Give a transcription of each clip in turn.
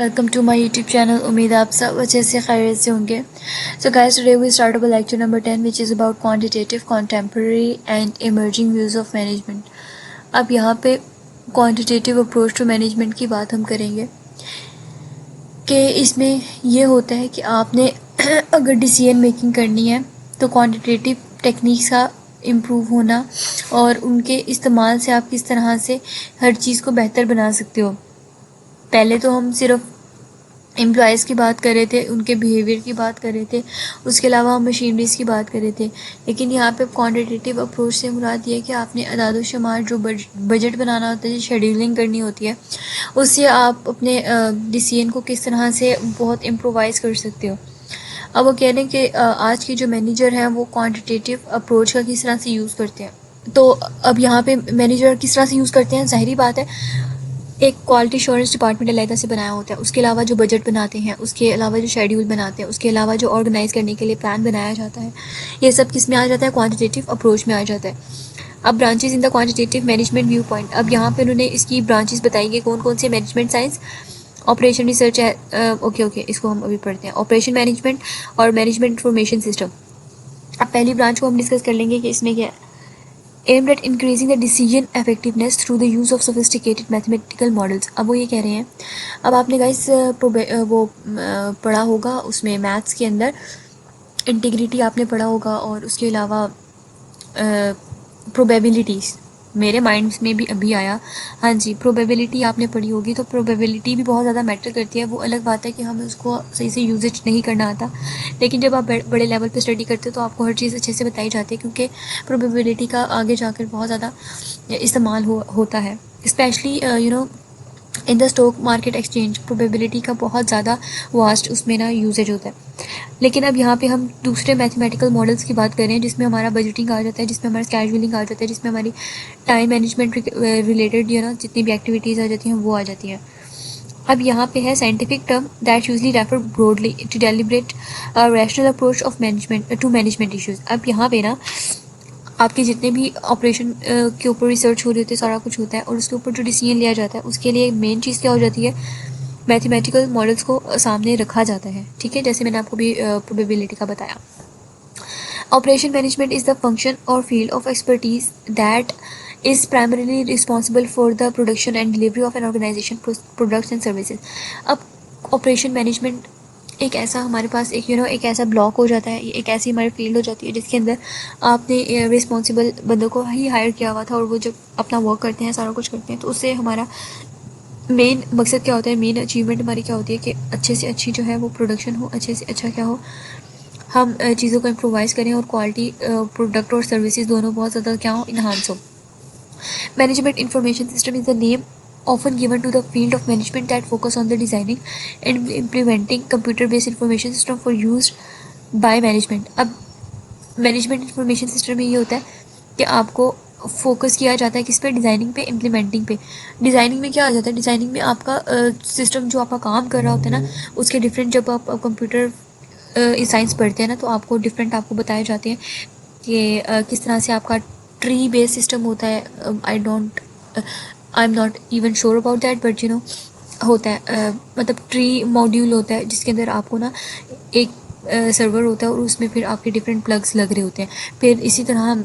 Welcome to my YouTube channel. उम्मीद है आप सब अच्छे से खैरियत से होंगे। So guys, today we start our lecture number 10 which is about quantitative, contemporary and emerging views of management. अब यहाँ पे क्वांटिटेटिव अप्रोच टू मैनेजमेंट की बात हम करेंगे कि इसमें ये होता है कि आपने अगर डिसीजन मेकिंग करनी है तो क्वांटिटेटिव टेक्निक्स का इम्प्रूव होना और उनके इस्तेमाल से आप किस तरह से हर चीज़ को बेहतर बना सकते हो। पहले तो हम सिर्फ एम्प्लॉयज़ की बात कर रहे थे, उनके बिहेवियर की बात कर रहे थे, उसके अलावा हम मशीनरीज़ की बात कर रहे थे। लेकिन यहाँ पे क्वांटिटेटिव अप्रोच से मुराद ये है कि आपने अदाद शुमार जो बजट बनाना होता है, जो शेड्यूलिंग करनी होती है, उससे आप अपने डिसीजन को किस तरह से बहुत इम्प्रोवाइज़ कर सकते हो। अब वो कह रहे हैं कि आज के जो मैनेजर हैं वो क्वांटिटेटिव अप्रोच का किस तरह से यूज़ करते हैं। तो अब यहाँ पे मैनेजर किस तरह से यूज़ करते हैं, ज़ाहिरी बात है एक क्वालिटी एश्योरेंस डिपार्टमेंट अलग से बनाया होता है, उसके अलावा जो बजट बनाते हैं, उसके अलावा जो शेड्यूल बनाते हैं, उसके अलावा जो ऑर्गेनाइज़ करने के लिए प्लान बनाया जाता है, ये सब किस में आ जाता है, क्वांटिटेटिव अप्रोच में आ जाता है। अब branches in the quantitative management view point, अब यहाँ पे उन्होंने इसकी ब्रांचेस बताई कि कौन कौन से मैनेजमेंट साइंस, ऑपरेशन रिसर्च है, ओके इसको हम अभी पढ़ते हैं, ऑपरेशन मैनेजमेंट और मैनेजमेंट इंफॉर्मेशन सिस्टम। अब पहली ब्रांच को हम डिस्कस कर लेंगे कि इसमें क्या है। aimed at increasing the decision effectiveness through the use of sophisticated mathematical models। अब वो ये कह रहे हैं, अब आपने गाइस पढ़ा होगा उसमें मैथ्स के अंदर इंटीग्रिटी आपने पढ़ा होगा और उसके अलावा प्रोबेबिलिटीज़ मेरे माइंड में भी अभी आया। हाँ जी, प्रोबेबिलिटी आपने पढ़ी होगी, तो प्रोबेबिलिटी भी बहुत ज़्यादा मैटर करती है। वो अलग बात है कि हमें उसको सही से यूजेज नहीं करना आता, लेकिन जब आप बड़े लेवल पे स्टडी करते हो तो आपको हर चीज़ अच्छे से बताई जाती है, क्योंकि प्रोबेबिलिटी का आगे जाकर बहुत ज़्यादा इस्तेमाल होता है, specially in the stock market exchange. Probability का बहुत ज़्यादा वास्ट उसमें ना यूजेज होता है। लेकिन अब यहाँ पे हम दूसरे मैथमेटिकल मॉडल्स की बात कर रहे हैं, जिसमें हमारा बजटिंग आ जाता है, जिसमें हमारा स्केड्यूलिंग आ जाता है, जिसमें हमारी टाइम मैनेजमेंट रिलेटेड जितनी भी एक्टिविटीज़ आ जाती हैं वो आ जाती हैं। अब यहाँ पे है scientific term that usually refer broadly to deliberate rational approach of management to management issues. अब यहाँ पे ना आपके जितने भी ऑपरेशन के ऊपर रिसर्च हो रही होती है, सारा कुछ होता है, और उसके ऊपर जो डिसीजन लिया जाता है उसके लिए मेन चीज़ क्या हो जाती है, मैथमेटिकल मॉडल्स को सामने रखा जाता है। ठीक है, जैसे मैंने आपको भी प्रोबेबिलिटी का बताया। Operation management is the function और field of expertise that is primarily responsible for the production and delivery of an organisation products and services. अब ऑपरेशन मैनेजमेंट एक ऐसा हमारे पास एक ऐसा ब्लॉक हो जाता है, एक ऐसी हमारी फील्ड हो जाती है जिसके अंदर आपने रिस्पॉन्सिबल बंदों को ही हायर किया हुआ था, और वो जब अपना वर्क करते हैं, सारा कुछ करते हैं, तो उससे हमारा मेन मकसद क्या होता है, मेन अचीवमेंट हमारी क्या होती है कि अच्छे से अच्छी जो है वो प्रोडक्शन हो, अच्छे से अच्छा क्या हो, हम चीज़ों को इम्प्रोवाइज़ करें और क्वालिटी प्रोडक्ट और सर्विसेज दोनों बहुत ज़्यादा क्या हो, इन्हांस हो। Management information system is the name often given to the field of management that focus on the designing and implementing computer-based information system for use by management। अब management information system में ये होता है कि आपको focus किया जाता है किस पे, डिज़ाइनिंग पे, इम्प्लीमेंटिंग पे। डिज़ाइनिंग में क्या आ जाता है, डिज़ाइनिंग में आपका सिस्टम जो आपका काम कर रहा होता है ना, उसके डिफरेंट, जब आप कंप्यूटर साइंस पढ़ते हैं ना, तो आपको डिफरेंट आपको बताए जाते हैं कि किस तरह से आपका ट्री बेस्ड सिस्टम होता है। I am not even sure about that, but होता है, मतलब ट्री मॉड्यूल होता है जिसके अंदर आपको ना एक सर्वर होता है और उसमें फिर आपके डिफरेंट प्लग्स लग रहे होते हैं। फिर इसी तरह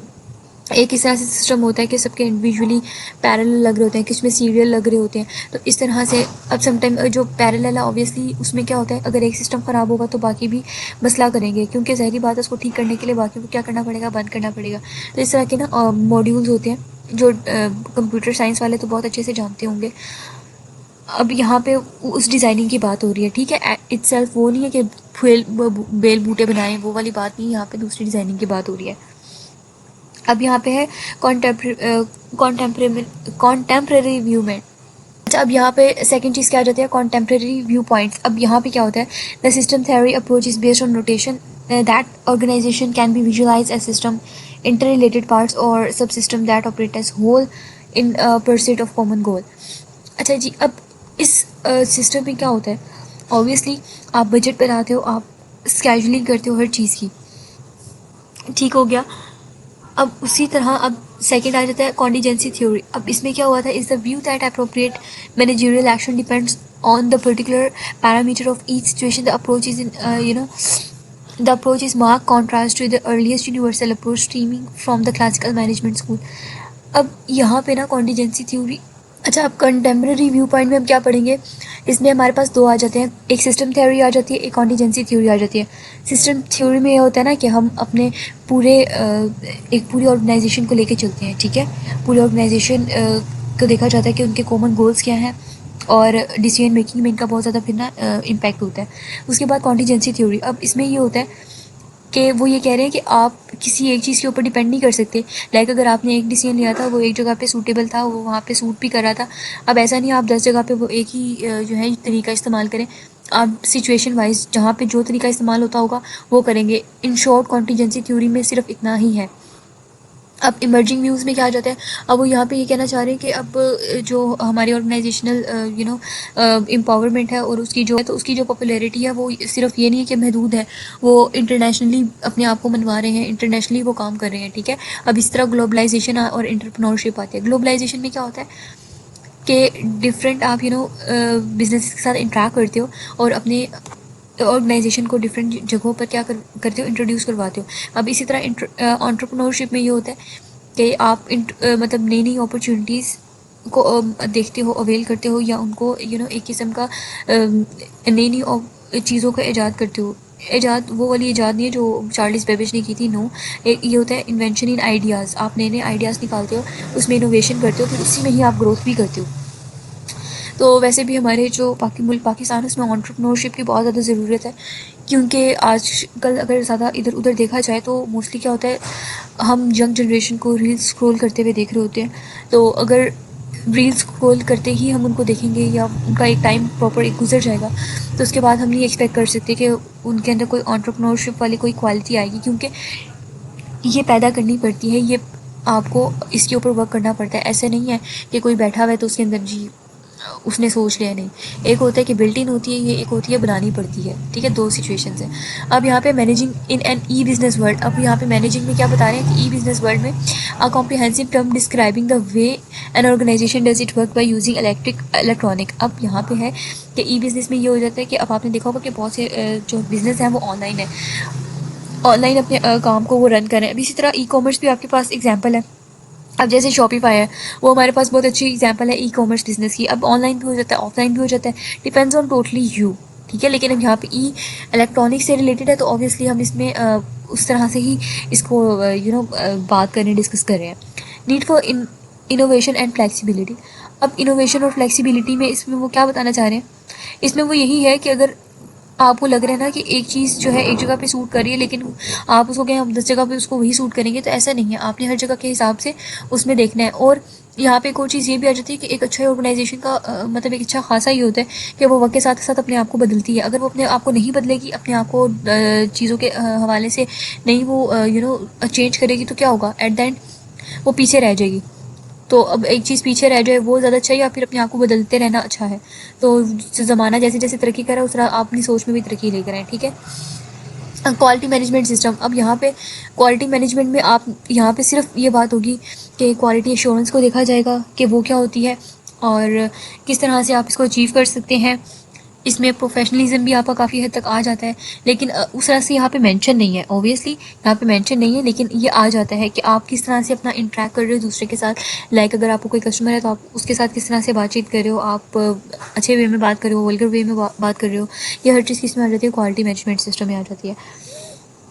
एक इस तरह से सिस्टम होता है कि सबके इंडिविजुअली पैरेलल लग रहे होते हैं, किस में सीरियल लग रहे होते हैं। तो इस तरह से अब समटाइम जो पैरेलल है, ऑब्वियसली उसमें क्या होता है, अगर एक सिस्टम ख़राब होगा तो बाकी भी मसला करेंगे, क्योंकि ज़ाहिरी बात है उसको ठीक करने के लिए बाकी को क्या करना पड़ेगा, बंद करना पड़ेगा। तो इस तरह के ना मॉड्यूल्स होते हैं जो कंप्यूटर साइंस वाले तो बहुत अच्छे से जानते होंगे। अब यहाँ पे उस डिज़ाइनिंग की बात हो रही है, ठीक है, इटसेल्फ वो नहीं है कि बेल बूटे बनाएं, वो वाली बात नहीं, यहाँ पे दूसरी डिज़ाइनिंग की बात हो रही है। अब यहाँ पे है कॉन्टेम्प्रेरी व्यू में। अच्छा, अब यहाँ पे सेकंड चीज़ क्या आ जाती है, कॉन्टेम्प्रेरी व्यू पॉइंट्स। अब यहाँ पे क्या होता है, the system theory approach is based on notation that organization can be visualize as system inter related parts और subsystem that operate as whole in pursuit of common goal. अच्छा जी, अब इस सिस्टम में क्या होता है, ऑब्वियसली आप बजट बनाते हो, आप स्केजुलिंग करते हो हर चीज़ की, ठीक हो गया। अब उसी तरह अब सेकंड आ जाता है कॉन्टीजेंसी थ्योरी। अब इसमें क्या हुआ था, is the view that appropriate managerial action depends on the particular parameter of each situation. The approach is the approach is marked contrast to the earliest universal approach stemming from the classical management school. अब यहाँ पे ना contingency theory, अच्छा अब contemporary view point में हम क्या पढ़ेंगे, इसमें हमारे पास दो आ जाते हैं, एक सिस्टम थ्योरी आ जाती है, एक कॉन्टीजेंसी थ्योरी आ जाती है। सिस्टम थ्योरी में ये होता है ना कि हम अपने पूरे एक पूरी ऑर्गेनाइजेशन को लेके चलते हैं, ठीक है, पूरी ऑर्गेनाइजेशन को देखा जाता है कि उनके कॉमन गोल्स क्या हैं और डिसीजन मेकिंग में इनका बहुत ज़्यादा फिर ना इम्पैक्ट होता है। उसके बाद कॉन्टीजेंसी थ्योरी, अब इसमें ये होता है कि वो ये कह रहे हैं कि आप किसी एक चीज़ के ऊपर डिपेंड नहीं कर सकते। लाइक अगर आपने एक डिसीजन लिया था, वो एक जगह पे सूटेबल था, वो वहाँ पे सूट भी कर रहा था, अब ऐसा नहीं आप 10 जगह पे वो एक ही जो है तरीका इस्तेमाल करें। आप सिचुएशन वाइज जहाँ पे जो तरीका इस्तेमाल होता होगा वो करेंगे। इन शॉर्ट कॉन्टीजेंसी थ्योरी में सिर्फ इतना ही है। अब इमर्जिंग व्यूज़ में क्या आ जाता है, अब वो यहाँ पे ये कहना चाह रहे हैं कि अब जो हमारी ऑर्गेनाइजेशनल एम्पावरमेंट है और उसकी जो है, तो उसकी जो पॉपुलैरिटी है वो सिर्फ ये नहीं है कि महदूद है, वो इंटरनेशनली अपने आप को मनवा रहे हैं, इंटरनेशनली वो काम कर रहे हैं, ठीक है। अब इस तरह ग्लोबलाइजेशन और एंटरप्रेन्योरशिप आती है। ग्लोबलाइजेशन में क्या होता है कि डिफरेंट आप बिजनेस के साथ इंटरेक्ट करते हो और अपने ऑर्गेनाइजेशन को डिफरेंट जगहों पर क्या करते हो, इंट्रोड्यूस करवाते हो। अब इसी तरह एंटरप्रेन्योरशिप में ये होता है कि आप मतलब नई नई अपॉर्चुनिटीज़ को देखते हो, अवेल करते हो, या उनको एक किस्म का नई नई चीज़ों का ईजाद करते हो। ईजाद वो वाली ईजाद नहीं है जो चार्ल्स बेबेज ने की थी, नो, ये होता है इन्वेंशन इन आइडियाज़। आप नए नए आइडियाज़ निकालते हो, उसमें इनोवेशन करते हो, फिर उसी में ही आप ग्रोथ भी करते हो। तो वैसे भी हमारे जो मुल्क पाकिस्तान है, उसमें एंटरप्रेन्योरशिप की बहुत ज़्यादा ज़रूरत है, क्योंकि आजकल अगर ज़्यादा इधर उधर देखा जाए तो मोस्टली क्या होता है, हम यंग जनरेशन को रील्स स्क्रॉल करते हुए देख रहे होते हैं। तो अगर रील्स स्क्रॉल करते ही हम उनको देखेंगे या उनका एक टाइम प्रॉपर एक गुजर जाएगा, तो उसके बाद हम नहीं एक्सपेक्ट कर सकते कि उनके अंदर कोई एंटरप्रेन्योरशिप वाली कोई क्वालिटी आएगी, क्योंकि ये पैदा करनी पड़ती है, ये आपको इसके ऊपर वर्क करना पड़ता है। ऐसे नहीं है कि कोई बैठा हुआ है तो उसके अंदर जी उसने सोच लिया, नहीं। एक होता है कि बिल्ट इन होती है ये, एक होती है बनानी पड़ती है, ठीक है। दो सिचुएशंस हैं। अब यहाँ पे managing in an e business world, अब यहाँ पे मैनेजिंग में क्या बता रहे हैं कि ई बिजनेस वर्ल्ड में a comprehensive term describing the way an organization does it work by using electronic. अब यहाँ पे है कि ई बिजनेस में ये हो जाता है कि अब आपने देखा होगा कि बहुत से जो बिजनेस हैं वो ऑनलाइन है, ऑनलाइन अपने काम को वो रन करें। अब इसी तरह ई कॉमर्स भी आपके पास एग्जाम्पल है। अब जैसे शॉपिफाई है, वो हमारे पास बहुत अच्छी एग्जांपल है ई कॉमर्स बिजनेस की। अब ऑनलाइन भी हो जाता है, ऑफलाइन भी हो जाता है, डिपेंड्स ऑन टोटली यू, ठीक है। लेकिन अब यहाँ पे ई इलेक्ट्रॉनिक से रिलेटेड है, तो ऑब्वियसली हम इसमें उस तरह से ही इसको बात कर रहे हैं, डिस्कस कर रहे हैं। Need for innovation and flexibility. अब इनोवेशन और फ्लेक्सिबिलिटी में इसमें वो क्या बताना चाह रहे हैं, इसमें वो यही है कि अगर आपको लग रहा है ना कि एक चीज़ जो है एक जगह पे सूट कर रही है, लेकिन आप उसको कहें हम 10 जगह पे उसको वही सूट करेंगे, तो ऐसा नहीं है। आपने हर जगह के हिसाब से उसमें देखना है। और यहाँ पे एक और चीज़ ये भी आ जाती है कि एक अच्छा ऑर्गेनाइजेशन का मतलब एक अच्छा खासा ये होता है कि वो वक्त के साथ साथ अपने आप को बदलती है। अगर वो अपने आप को नहीं बदलेगी, अपने आप को चीज़ों के हवाले से नहीं वो चेंज करेगी, तो क्या होगा, एट द एंड वो पीछे रह जाएगी। तो अब एक चीज़ पीछे रह जाए वो ज़्यादा अच्छा है, या फिर अपने आप को बदलते रहना अच्छा है। तो ज़माना जैसे जैसे तरक्की कर रहा है, उस तरह आप अपनी सोच में भी तरक्की लेकर आए, ठीक है। क्वालिटी मैनेजमेंट सिस्टम, अब यहाँ पे क्वालिटी मैनेजमेंट में आप यहाँ पे सिर्फ ये बात होगी कि क्वालिटी एश्योरेंस को देखा जाएगा कि वो क्या होती है और किस तरह से आप इसको अचीव कर सकते हैं। इसमें प्रोफेशनलिज्म भी आपका काफ़ी हद तक आ जाता है, लेकिन उस तरह से यहाँ पे मेंशन नहीं है। ऑब्वियसली यहाँ पे मेंशन नहीं है, लेकिन ये आ जाता है कि आप किस तरह से अपना इंटरेक्ट कर रहे हो दूसरे के साथ। लाइक अगर आपको कोई कस्टमर है तो आप उसके साथ किस तरह से बातचीत कर रहे हो, आप अच्छे वे में बात कर रहे हो, वल्गर वे में बात कर रहे हो, ये हर चीज़ किस में आ जाती है, क्वालिटी मैनेजमेंट सिस्टम में आ जाती है।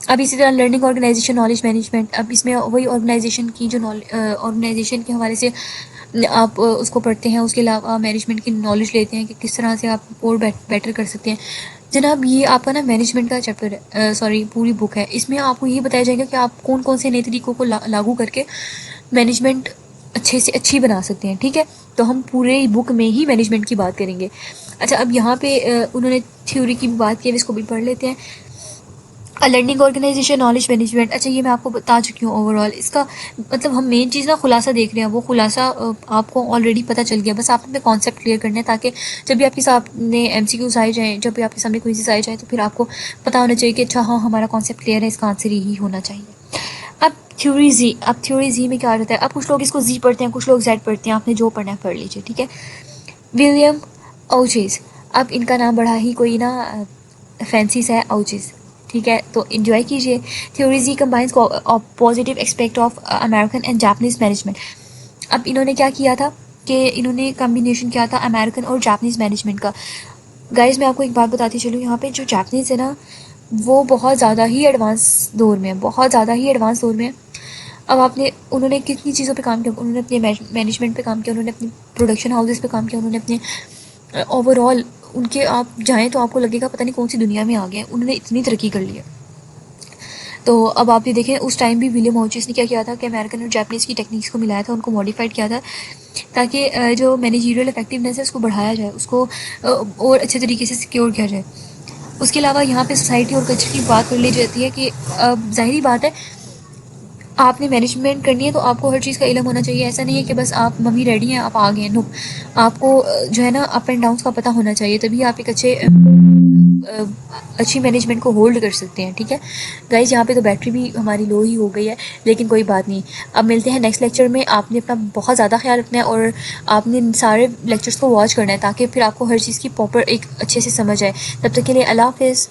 अब इसी तरह लर्निंग ऑर्गेनाइजेशन नॉलेज मैनेजमेंट, अब इसमें वही ऑर्गेनाइजेशन की जो ऑर्गेनाइजेशन के हवाले से आप उसको पढ़ते हैं, उसके अलावा मैनेजमेंट की नॉलेज लेते हैं कि किस तरह से आप और बेटर कर सकते हैं। जनाब ये आपका ना मैनेजमेंट का चैप्टर है, सॉरी पूरी बुक है। इसमें आपको ये बताया जाएगा कि आप कौन कौन से नए तरीक़ों को लागू करके मैनेजमेंट अच्छे से अच्छी बना सकते हैं, ठीक है। तो हम पूरे बुक में ही मैनेजमेंट की बात करेंगे। अच्छा, अब यहाँ पे उन्होंने थ्योरी की भी बात की है, इसको भी पढ़ लेते हैं। लर्निंग ऑर्गेनाइजेशन नॉलेज मैनेजमेंट, अच्छा ये मैं आपको बता चुकी हूँ ओवरऑल। इसका मतलब हम मेन चीज़ ना खुलासा देख रहे हैं, वो खुलासा आपको ऑलरेडी पता चल गया। बस आप अपने कॉन्सेप्ट क्लियर करना है, ताकि जब भी आपके सामने MCQs आए जाएँ, जब भी आपके सामने क्विज़ेस आए जाए, तो फिर आपको पता होना चाहिए कि अच्छा हाँ हमारा कॉन्सेप्ट क्लियर है, इसका आंसर यही होना चाहिए। अब थ्योरी जी, अब थ्योरी जी में क्या आ जाता है, अब कुछ लोग इसको जी पढ़ते हैं, कुछ लोग जेड पढ़ते हैं, आपने जो पढ़ना है पढ़ लीजिए, ठीक है। विलियम ओजेस, अब इनका नाम बड़ा ही कोई ना फैंसी सा है, आउचिस, ठीक है। तो इन्जॉय कीजिए। Theories he combines positive aspect of American and Japanese management. अब इन्होंने क्या किया था कि इन्होंने कम्बिनेशन किया था अमेरिकन और जापानीज़ मैनेजमेंट का। गाइस मैं आपको एक बात बताती चलूँ, यहाँ पे जो जापानीज़ है ना वो बहुत ज़्यादा ही एडवांस दौर में है, बहुत ज़्यादा ही एडवांस दौर में है। अब आपने उन्होंने कितनी चीज़ों पे काम किया, उन्होंने अपने मैनेजमेंट पे काम किया, उन्होंने अपनी प्रोडक्शन हाउसेस पे काम किया, उन्होंने अपने ओवरऑल उनके आप जाएँ तो आपको लगेगा पता नहीं कौन सी दुनिया में आ गए हैं, उन्होंने इतनी तरक्की कर ली है। तो अब आप ये देखें उस टाइम भी विलियम हॉचिस ने क्या किया था कि अमेरिकन और जापानीज़ की टेक्निक्स को मिलाया था, उनको मॉडिफाइड किया था ताकि जो मैनेजरियल इफेक्टिवनेस है उसको बढ़ाया जाए, उसको और अच्छे तरीके से सिक्योर किया जाए। उसके अलावा यहाँ पे सोसाइटी और कल्चर की बात कर ली जाती है कि ज़ाहिरी बात है आपने मैनेजमेंट करनी है तो आपको हर चीज़ का इल्म होना चाहिए। ऐसा नहीं है कि बस आप मम्मी रेडी हैं आप आ गए, नो, आपको जो है ना अप एंड डाउन्स का पता होना चाहिए, तभी आप एक अच्छी मैनेजमेंट को होल्ड कर सकते हैं, ठीक है गाइज। यहाँ पे तो बैटरी भी हमारी लो ही हो गई है, लेकिन कोई बात नहीं। अब मिलते हैं नेक्स्ट लेक्चर में। आपने अपना बहुत ज़्यादा ख्याल रखना है और आपने इन सारे लेक्चर्स को वॉच करना है ताकि फिर आपको हर चीज़ की प्रॉपर एक अच्छे से समझ आए। तब तक के लिए अल्लाह हाफिज़।